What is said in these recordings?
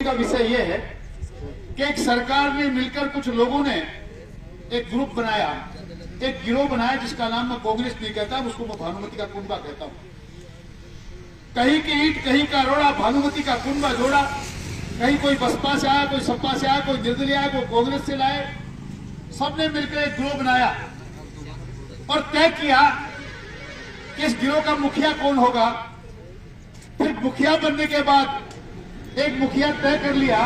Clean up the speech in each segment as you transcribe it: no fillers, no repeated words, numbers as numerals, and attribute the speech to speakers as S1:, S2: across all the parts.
S1: का विषय यह है कि एक सरकार ने मिलकर कुछ लोगों ने एक ग्रुप बनाया, एक गिरोह बनाया जिसका नाम मैं कांग्रेस नहीं कहता, उसको मैं भानुमति का कुंबा कहता हूं। कहीं की ईंट कहीं का रोड़ा, भानुमति का कुंबा जोड़ा। कहीं कोई बसपा से आया, कोई सपा से आया, कोई निर्दलीय आया, कोई कांग्रेस से लाए। सबने मिलकर एक गिरोह बनाया और तय किया कि इस गिरोह का मुखिया कौन होगा। फिर मुखिया बनने के बाद एक मुखिया तय कर लिया,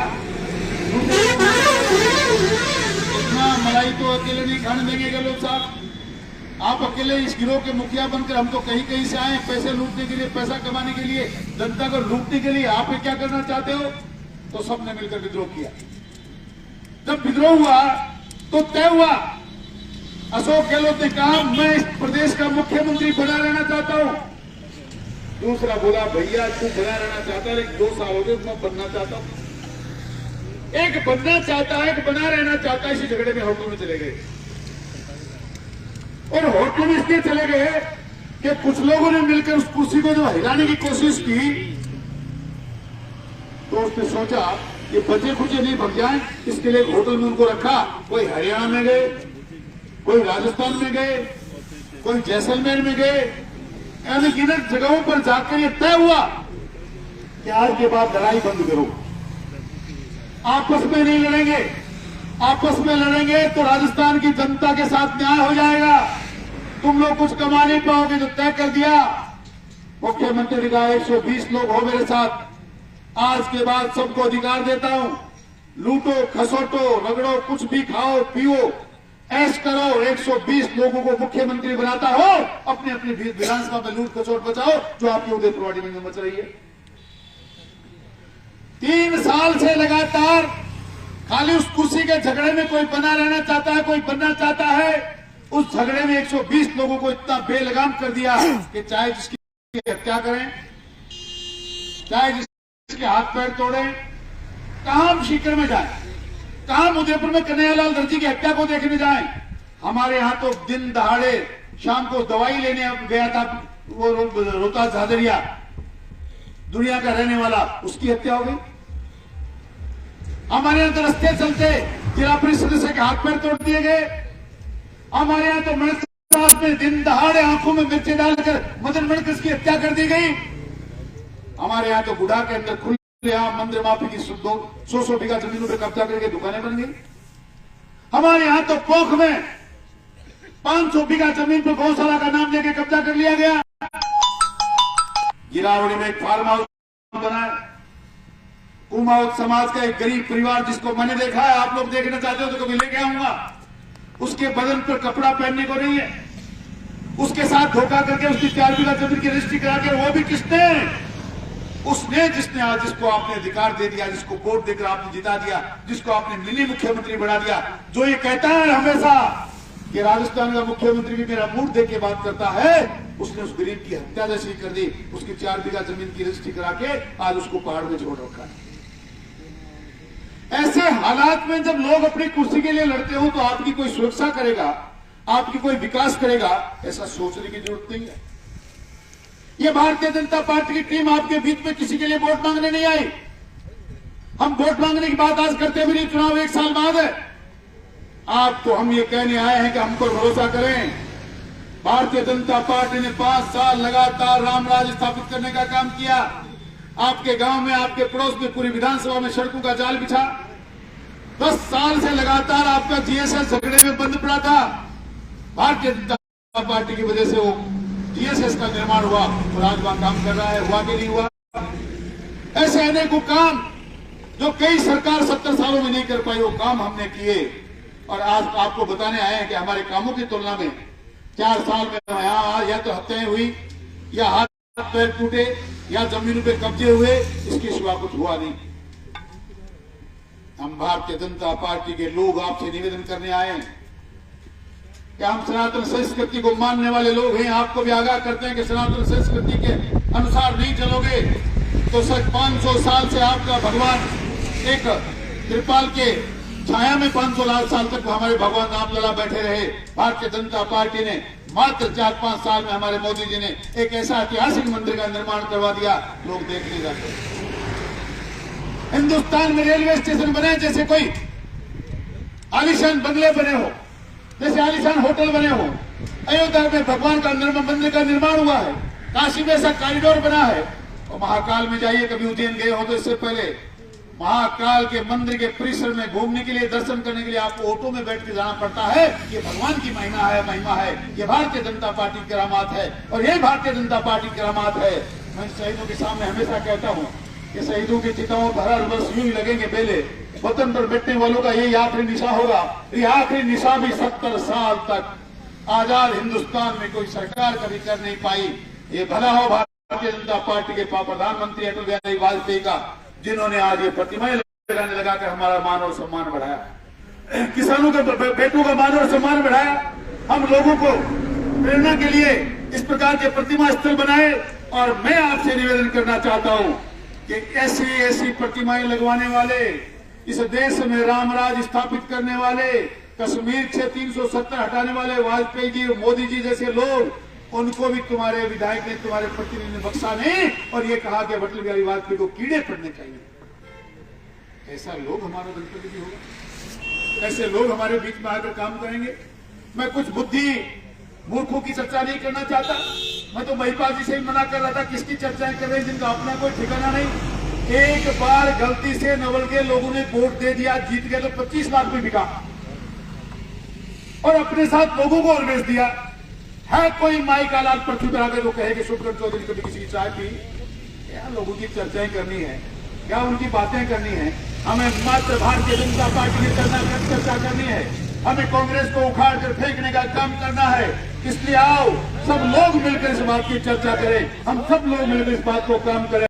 S1: इतना मलाई तो अकेले नहीं खाने देंगे गहलोत साहब। आप अकेले इस गिरोह के मुखिया बनकर, हम तो कहीं कहीं से आए पैसे लूटने के लिए, पैसा कमाने के लिए, जनता को लूटने के लिए, आप क्या करना चाहते हो। तो सबने मिलकर विद्रोह किया। जब विद्रोह हुआ तो तय हुआ, अशोक गहलोत ने कहा मैं इस प्रदेश का मुख्यमंत्री बना रहना चाहता हूं। दूसरा बोला भैया तू बना रहना चाहता है लेकिन 2 साल हो गए, मैं बनना चाहता हूं। एक बनना चाहता है, एक बना रहना चाहता है। इसी झगड़े में होटल में चले गए और होटल में इसलिए चले गए कि कुछ लोगों ने मिलकर उस कुर्सी को जो हिलाने की कोशिश की, तो उसने सोचा कि बचे खुचे नहीं भग जाए, इसके लिए होटल में उनको रखा। कोई हरियाणा में गए, कोई राजस्थान में गए, कोई जैसलमेर में गए, यानी कि जगहों पर जाकर ये तय हुआ कि आज के बाद लड़ाई बंद करो, आपस में नहीं लड़ेंगे। आपस में लड़ेंगे तो राजस्थान की जनता के साथ न्याय हो जाएगा, तुम लोग कुछ कमा नहीं पाओगे। जो तय कर दिया, मुख्यमंत्री का 120 लोग हो मेरे साथ, आज के बाद सबको अधिकार देता हूं, लूटो खसोटो रगड़ो, कुछ भी खाओ पियो, ऐश करो। 120 लोगों को मुख्यमंत्री बनाता हो, अपने अपने विधानसभा में लूट खसोट बचाओ जो आपकी उदयपुरवाड़ी में मच रही है। 3 साल से लगातार खाली उस कुर्सी के झगड़े में कोई बना रहना चाहता है, कोई बनना चाहता है। उस झगड़े में 120 लोगों को इतना बेलगाम कर दिया कि चाहे जिसकी हत्या करें, चाहे जिसके हाथ पैर तोड़े, कहां हम सीकर में जाए, कहां उदयपुर में कन्हैयालाल दर्जी की हत्या को देखने जाए। हमारे यहां तो दिन दहाड़े शाम को दवाई लेने गया था वो रोहतास झाझड़िया, दुनिया का रहने वाला, उसकी हत्या हो गई। हमारे यहां तो रस्ते चलते जिला परिषद सदस्य के हाथ पैर तोड़ दिए गए। हमारे यहां तो मणिसाहब में दिन दहाड़े आंखों में मिर्ची डालकर मदन मणिकस की हत्या कर दी गई। हमारे यहां तो बुढ़ा के अंदर खुले आम मंदिर माफी की 100 बीघा जमीनों पर कब्जा करके दुकानें बन गई। हमारे यहां तो पोख में 500 बीघा जमीन पर गौशाला का नाम लेके कब्जा कर लिया गया। गिरावड़ी में एक फार्म हाउस बना, कुमाऊं समाज का एक गरीब परिवार जिसको मैंने देखा है, आप लोग देखना चाहते हो तो कभी लेके आऊंगा। उसके बदन पर कपड़ा पहनने को नहीं है, उसके साथ धोखा करके उसकी 4 बीघा जमीन की रजिस्ट्री करा के, वो भी किसने, उसने जिसने आज जिसको आपने अधिकार दे दिया, जिसको वोट देकर आपने जिता दिया, जिसको आपने मिनी मुख्यमंत्री बना दिया, जो ये कहता है हमेशा कि राजस्थान का मुख्यमंत्री भी मेरा मूड देख के बात करता है, उसने उस गरीब की हत्या जैसी कर दी। उसकी 4 बीघा जमीन की रजिस्ट्री करा के आज उसको पहाड़ में छोड़ रखा है। ऐसे हालात में जब लोग अपनी कुर्सी के लिए लड़ते हो तो आपकी कोई सुरक्षा करेगा, आपकी कोई विकास करेगा, ऐसा सोचने की जरूरत नहीं है। ये भारतीय जनता पार्टी की टीम आपके बीच में किसी के लिए वोट मांगने नहीं आई। हम वोट मांगने की बात आज करते भी नहीं, चुनाव 1 साल बाद है। आपको हम ये कहने आए हैं कि हम पर भरोसा करें। भारतीय जनता पार्टी ने 5 साल लगातार रामराज स्थापित करने का काम किया। आपके गांव में, आपके पड़ोस में, पूरी विधानसभा में सड़कों का जाल बिछा। 10 साल से लगातार आपका जीएसएस झगड़े में बंद पड़ा था। भारतीय जनता पार्टी की वजह से वो जीएसएस का निर्माण हुआ और आज वहां काम कर रहा है, हुआ कि नहीं हुआ। ऐसे अनेकों काम जो कई सरकार 70 सालों में नहीं कर पाई, वो काम हमने किए और आज आपको बताने आए हैं कि हमारे कामों की तुलना में 4 साल में यहाँ या तो हत्याएं हुई, या हाथ पैर टूटे, या जमीनों पे कब्जे हुए, इसके सिवा कुछ हुआ नहीं। हम भारतीय जनता पार्टी के लोग आपसे निवेदन करने आए हैं कि हम सनातन संस्कृति को मानने वाले लोग हैं। आपको भी आगाह करते हैं कि सनातन संस्कृति के अनुसार नहीं चलोगे तो सर 500 साल से आपका भगवान एक त्रिपाल के छाया में 500 साल तक हमारे भगवान रामलला बैठे रहे। भारतीय जनता पार्टी ने मात्र 4-5 साल में, हमारे मोदी जी ने एक ऐसा ऐतिहासिक मंदिर का निर्माण करवा दिया, लोग देख नहीं जाते। हिंदुस्तान में रेलवे स्टेशन बने जैसे कोई आलीशान बंगले बने हो, जैसे आलीशान होटल बने हो। अयोध्या में भगवान का मंदिर का निर्माण हुआ है, काशी में ऐसा कॉरिडोर बना है। और महाकाल में जाइए, कभी उज्जैन गए हो तो इससे पहले महाकाल के मंदिर के परिसर में घूमने के लिए, दर्शन करने के लिए आपको ऑटो में बैठ के जाना पड़ता है। ये भगवान की महिमा है, ये भारतीय जनता पार्टी की करामात है, और ये भारतीय जनता पार्टी की करामात है। मैं शहीदों के सामने हमेशा कहता हूँ कि शहीदों की चिताओं पर हर वर्ष यूं ही लगेंगे बेले। वतन पर बैठने वालों का यही आखिरी निशा होगा। ये आखिरी निशा भी 70 साल तक आजाद हिंदुस्तान में कोई सरकार कभी कर नहीं पाई। ये भला हो भारतीय जनता पार्टी के प्रधानमंत्री अटल बिहारी वाजपेयी का, जिन्होंने आज ये प्रतिमाएं लगाने लगाकर हमारा मान और सम्मान बढ़ाया, किसानों के बेटों का मान और सम्मान बढ़ाया। हम लोगों को प्रेरणा के लिए इस प्रकार के प्रतिमा स्थल बनाए। और मैं आपसे निवेदन करना चाहता हूं कि ऐसी प्रतिमाएं लगवाने वाले, इस देश में रामराज स्थापित करने वाले, कश्मीर से 370 हटाने वाले वाजपेयी जी, मोदी जी जैसे लोग, उनको भी तुम्हारे विधायक ने, तुम्हारे प्रतिनिधि ने बख्शा नहीं, और ये कहा कि अटल बिहारी वाजपेयी को कीड़े पड़ने चाहिए। ऐसा लोग हमारा जनप्रतिनिधि होगा, ऐसे लोग हमारे बीच में आकर काम करेंगे। मैं कुछ बुद्धि मूर्खों की चर्चा नहीं करना चाहता। मैं तो महिपाल जी से ही मना कर रहा था, किसकी चर्चाएं कर रहे हैं जिनका अपना कोई ठिकाना नहीं। एक बार गलती से नवल के लोगों ने वोट दे दिया, जीत गए तो 25 लाख में बिका, और अपने साथ लोगों को और बेच दिया। है कोई माई का लाल पृथ्वी पर आकर वो कहे कि शुभकरण चौधरी कभी किसी की चाय पी? क्या लोगों की चर्चाएं करनी है, क्या उनकी बातें करनी है? हमें मात्र भारतीय जनता पार्टी की चर्चा करनी है। हमें कांग्रेस को उखाड़ कर फेंकने का काम करना है। इसलिए आओ सब लोग मिलकर इस बात की चर्चा करें, हम सब लोग मिलकर इस बात को काम करें।